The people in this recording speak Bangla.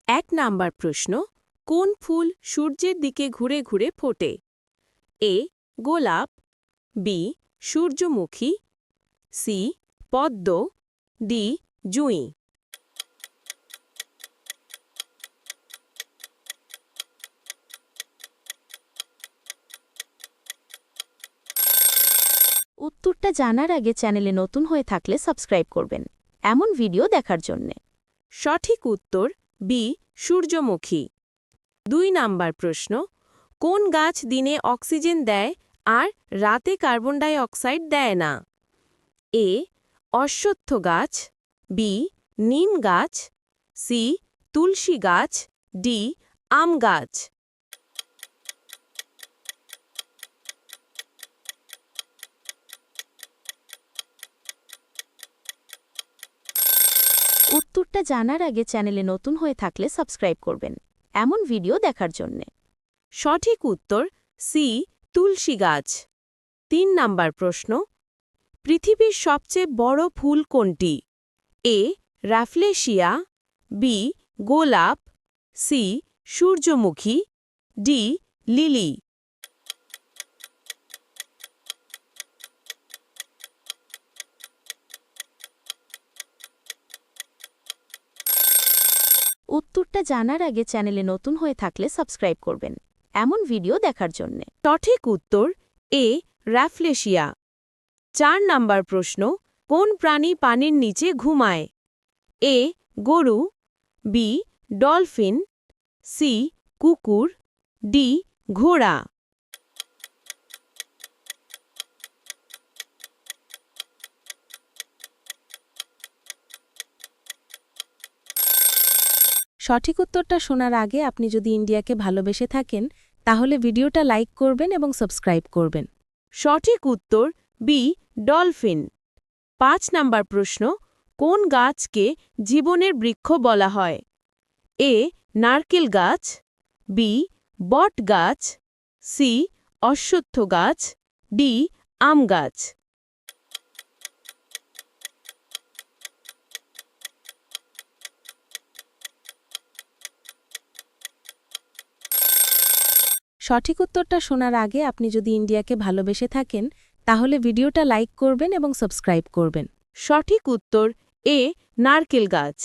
এক নাম্বার প্রশ্ন, কোন ফুল সূর্যের দিকে ঘুরে ঘুরে ফোটে? এ গোলাপ, বি সূর্যমুখী, সি পদ্ম, ডি জুঁই। উত্তরটা জানার আগে চ্যানেলে নতুন হয়ে থাকলে সাবস্ক্রাইব করবেন এমন ভিডিও দেখার জন্য। সঠিক উত্তর বি সূর্যমুখী। ২ নাম্বার প্রশ্ন, কোন গাছ দিনে অক্সিজেন দেয় আর রাতে কার্বন ডাই অক্সাইড দেয় না? এ অশ্বত্থ গাছ, বি নিম গাছ, সি তুলসী গাছ, ডি আম গাছ। উত্তরটা জানার আগে চ্যানেলে নতুন হয়ে থাকলে সাবস্ক্রাইব করবেন এমন ভিডিও দেখার জন্য। সঠিক উত্তর সি তুলসী গাছ। ৩ নাম্বার প্রশ্ন, পৃথিবীর সবচেয়ে বড় ফুল কোনটি? এ রাফলেশিয়া, বি গোলাপ, সি সূর্যমুখী, ডি লিলি। উত্তরটা জানার আগে চ্যানেলে নতুন হয়ে থাকলে সাবস্ক্রাইব করবেন এমন ভিডিও দেখার জন্য। সঠিক উত্তর এ রাফলেশিয়া। ৪ নাম্বার প্রশ্ন, কোন প্রাণী পানির নিচে ঘুমায়? এ গরু, বি ডলফিন, সি কুকুর, ডি ঘোড়া। সঠিক উত্তরটা শোনার আগে আপনি যদি ইন্ডিয়াকে ভালোবেসে থাকেন তাহলে ভিডিওটা লাইক করবেন এবং সাবস্ক্রাইব করবেন। সঠিক উত্তর বি ডলফিন। ৫ নাম্বার প্রশ্ন, কোন গাছকে জীবনের বৃক্ষ বলা হয়? এ নারকেল গাছ, বি বট গাছ, সি অশ্বত্থ গাছ, ডি আম গাছ। সঠিক উত্তরটা শোনার আগে আপনি যদি ইন্ডিয়াকে ভালোবেসে থাকেন তাহলে ভিডিওটা লাইক করবেন এবং সাবস্ক্রাইব করবেন। সঠিক উত্তর এ নারকেল গাছ।